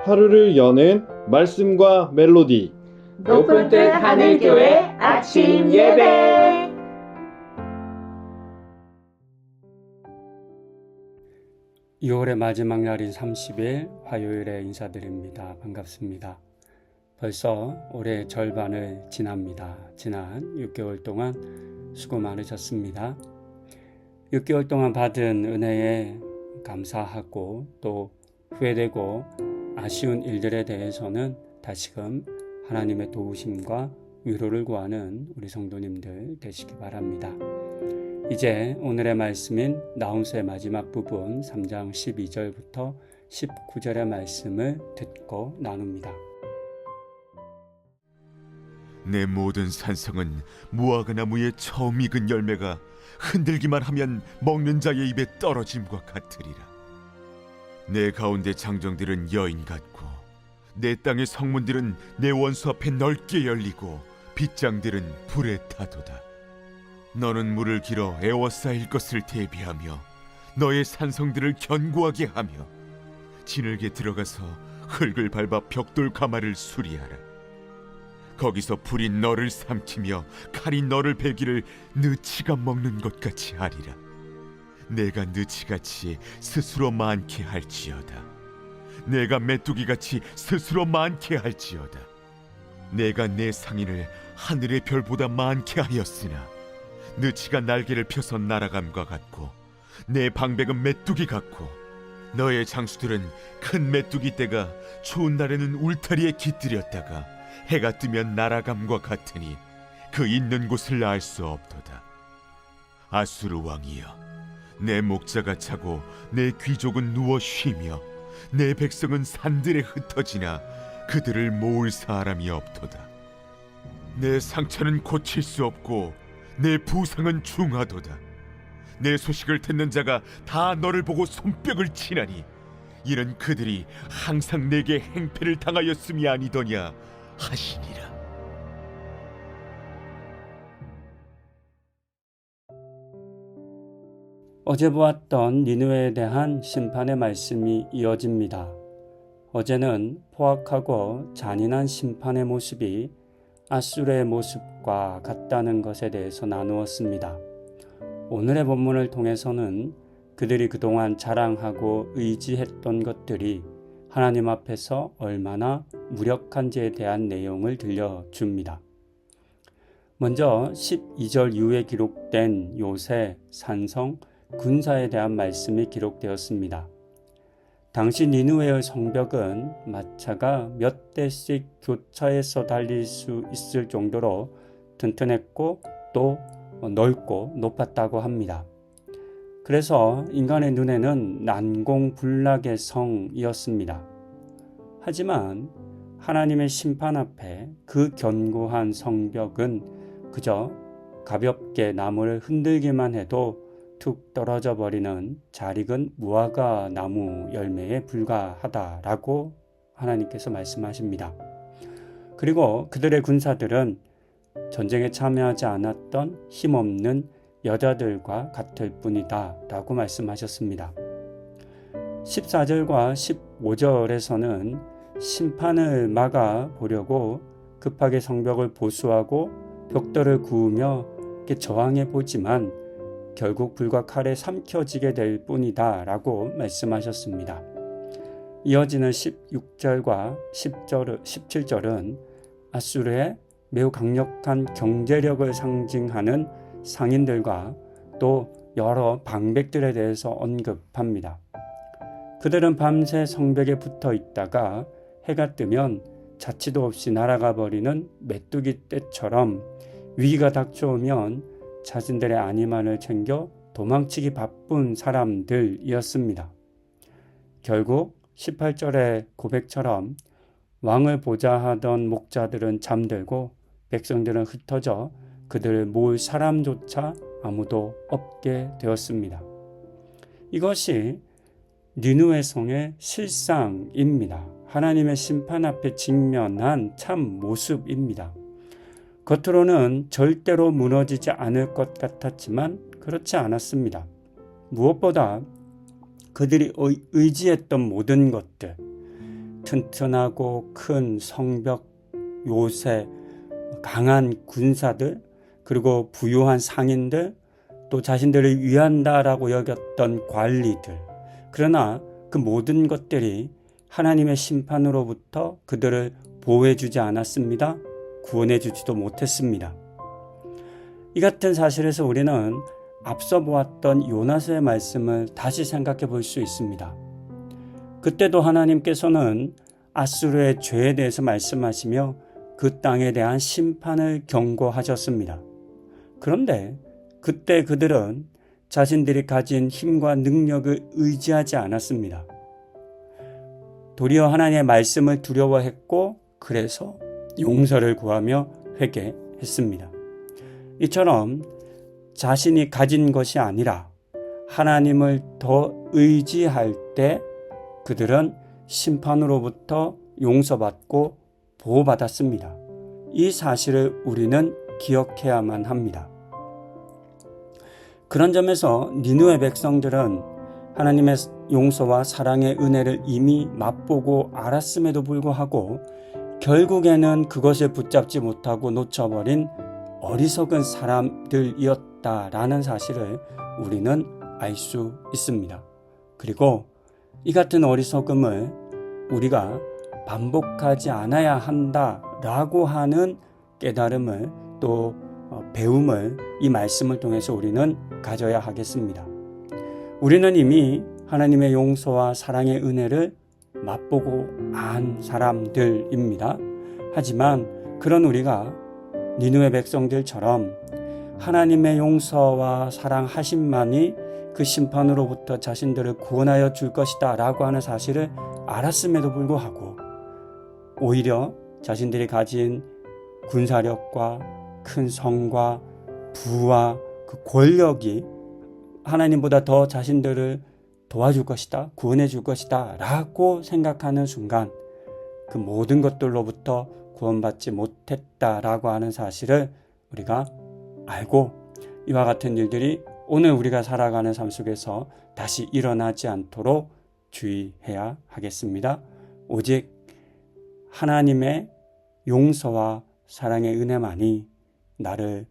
하루를 여는 말씀과 멜로디. 높은 뜻 하늘교회 아침 예배. 이 월의 마지막 날인 30일 화요일에 인사드립니다. 반갑습니다. 벌써 올해 절반을 지납니다. 지난 6개월 동안 수고 많으셨습니다. 6개월 동안 받은 은혜에 감사하고 또 후회되고 아쉬운 일들에 대해서는 다시금 하나님의 도우심과 위로를 구하는 우리 성도님들 되시기 바랍니다. 이제 오늘의 말씀인 나홈서의 마지막 부분 3장 12절부터 19절의 말씀을 듣고 나눕니다. 내 모든 산성은 무화과 나무의 처음 익은 열매가 흔들기만 하면 먹는 자의 입에 떨어짐과 같으리라. 내 가운데 장정들은 여인 같고 내 땅의 성문들은 내 원수 앞에 넓게 열리고 빗장들은 불에 타도다. 너는 물을 길어 에워싸일 것을 대비하며 너의 산성들을 견고하게 하며 진흙에 들어가서 흙을 밟아 벽돌 가마를 수리하라. 거기서 불이 너를 삼키며 칼이 너를 베기를 느치가 먹는 것 같이 하리라. 내가 느치같이 스스로 많게 할지어다. 내가 메뚜기같이 스스로 많게 할지어다. 내가 내 상인을 하늘의 별보다 많게 하였으나 느치가 날개를 펴서 날아감과 같고 내 방백은 메뚜기 같고 너의 장수들은 큰 메뚜기 떼가 추운 날에는 울타리에 깃들였다가 해가 뜨면 날아감과 같으니 그 있는 곳을 알 수 없도다. 아수르 왕이여, 내 목자가 차고 내 귀족은 누워 쉬며 내 백성은 산들에 흩어지나 그들을 모을 사람이 없도다. 내 상처는 고칠 수 없고 내 부상은 중하도다. 내 소식을 듣는 자가 다 너를 보고 손뼉을 치나니 이는 그들이 항상 내게 행패를 당하였음이 아니더냐 하시니라. 어제 보았던 니느웨에 대한 심판의 말씀이 이어집니다. 어제는 포악하고 잔인한 심판의 모습이 아수르의 모습과 같다는 것에 대해서 나누었습니다. 오늘의 본문을 통해서는 그들이 그동안 자랑하고 의지했던 것들이 하나님 앞에서 얼마나 무력한지에 대한 내용을 들려줍니다. 먼저 12절 이후에 기록된 요새, 산성, 군사에 대한 말씀이 기록되었습니다. 당시 니느웨의 성벽은 마차가 몇 대씩 교차해서 달릴 수 있을 정도로 튼튼했고 또 넓고 높았다고 합니다. 그래서 인간의 눈에는 난공불락의 성이었습니다. 하지만 하나님의 심판 앞에 그 견고한 성벽은 그저 가볍게 나무를 흔들기만 해도 툭 떨어져 버리는 잘 익은 무화과 나무 열매에 불과하다라고 하나님께서 말씀하십니다. 그리고 그들의 군사들은 전쟁에 참여하지 않았던 힘없는 여자들과 같을 뿐이다 라고 말씀하셨습니다. 14절과 15절에서는 심판을 막아 보려고 급하게 성벽을 보수하고 벽돌을 구우며 저항해 보지만 결국 불과 칼에 삼켜지게 될 뿐이다 라고 말씀하셨습니다. 이어지는 16절과 17절은 아수르의 매우 강력한 경제력을 상징하는 상인들과 또 여러 방백들에 대해서 언급합니다. 그들은 밤새 성벽에 붙어 있다가 해가 뜨면 자취도 없이 날아가 버리는 메뚜기 떼처럼 위기가 닥쳐오면 자신들의 안위만을 챙겨 도망치기 바쁜 사람들이었습니다. 결국 18절의 고백처럼 왕을 보자 하던 목자들은 잠들고 백성들은 흩어져 그들을 모을 사람조차 아무도 없게 되었습니다. 이것이 니느웨 성의 실상입니다. 하나님의 심판 앞에 직면한 참 모습입니다. 겉으로는 절대로 무너지지 않을 것 같았지만 그렇지 않았습니다. 무엇보다 그들이 의지했던 모든 것들, 튼튼하고 큰 성벽, 요새, 강한 군사들, 그리고 부유한 상인들, 또 자신들을 위한다라고 여겼던 관리들. 그러나 그 모든 것들이 하나님의 심판으로부터 그들을 보호해주지 않았습니다. 구원해주지도 못했습니다. 이 같은 사실에서 우리는 앞서 보았던 요나서의 말씀을 다시 생각해 볼 수 있습니다. 그때도 하나님께서는 아수르의 죄에 대해서 말씀하시며 그 땅에 대한 심판을 경고하셨습니다. 그런데 그때 그들은 자신들이 가진 힘과 능력을 의지하지 않았습니다. 도리어 하나님의 말씀을 두려워했고 그래서 용서를 구하며 회개했습니다. 이처럼 자신이 가진 것이 아니라 하나님을 더 의지할 때 그들은 심판으로부터 용서받고 보호받았습니다. 이 사실을 우리는 기억해야만 합니다. 그런 점에서 니느웨 백성들은 하나님의 용서와 사랑의 은혜를 이미 맛보고 알았음에도 불구하고 결국에는 그것을 붙잡지 못하고 놓쳐버린 어리석은 사람들이었다라는 사실을 우리는 알 수 있습니다. 그리고 이 같은 어리석음을 우리가 반복하지 않아야 한다라고 하는 깨달음을 또 배움을 이 말씀을 통해서 우리는 가져야 하겠습니다. 우리는 이미 하나님의 용서와 사랑의 은혜를 맛보고 안 사람들입니다. 하지만 그런 우리가 니느웨 백성들처럼 하나님의 용서와 사랑하심만이 그 심판으로부터 자신들을 구원하여 줄 것이다 라고 하는 사실을 알았음에도 불구하고 오히려 자신들이 가진 군사력과 큰 성과 부와 그 권력이 하나님보다 더 자신들을 도와줄 것이다, 구원해 줄 것이다 라고 생각하는 순간 그 모든 것들로부터 구원받지 못했다라고 하는 사실을 우리가 알고 이와 같은 일들이 오늘 우리가 살아가는 삶 속에서 다시 일어나지 않도록 주의해야 하겠습니다. 오직 하나님의 용서와 사랑의 은혜만이 나를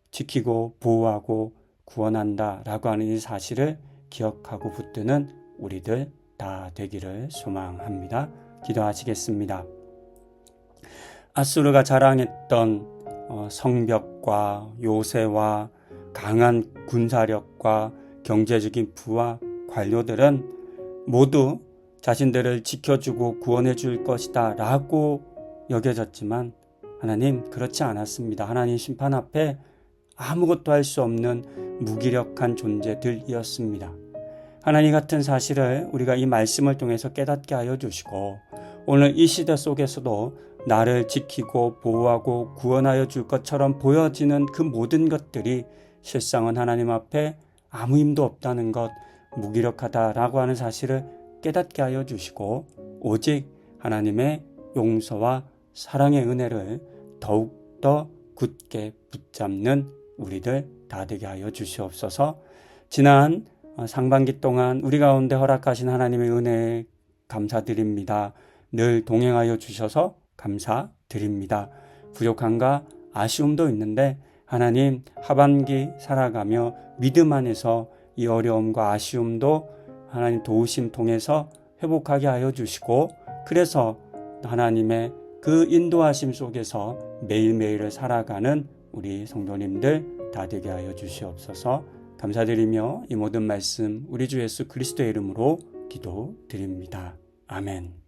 지키고 보호하고 구원한다라고 하는 이 사실을 기억하고 붙드는 우리들 다 되기를 소망합니다. 기도하시겠습니다. 아수르가 자랑했던 성벽과 요새와 강한 군사력과 경제적인 부와 관료들은 모두 자신들을 지켜주고 구원해 줄 것이다 라고 여겨졌지만 하나님 그렇지 않았습니다. 하나님 심판 앞에 아무것도 할 수 없는 무기력한 존재들이었습니다. 하나님 같은 사실을 우리가 이 말씀을 통해서 깨닫게 하여 주시고 오늘 이 시대 속에서도 나를 지키고 보호하고 구원하여 줄 것처럼 보여지는 그 모든 것들이 실상은 하나님 앞에 아무 힘도 없다는 것, 무기력하다라고 하는 사실을 깨닫게 하여 주시고 오직 하나님의 용서와 사랑의 은혜를 더욱더 굳게 붙잡는 우리들 다 되게 하여 주시옵소서. 지난 상반기 동안 우리 가운데 허락하신 하나님의 은혜에 감사드립니다. 늘 동행하여 주셔서 감사드립니다. 부족함과 아쉬움도 있는데 하나님 하반기 살아가며 믿음 안에서 이 어려움과 아쉬움도 하나님 도우심 통해서 회복하게 하여 주시고 그래서 하나님의 그 인도하심 속에서 매일매일을 살아가는 우리 성도님들 다 되게 하여 주시옵소서. 감사드리며 이 모든 말씀 우리 주 예수 그리스도의 이름으로 기도드립니다. 아멘.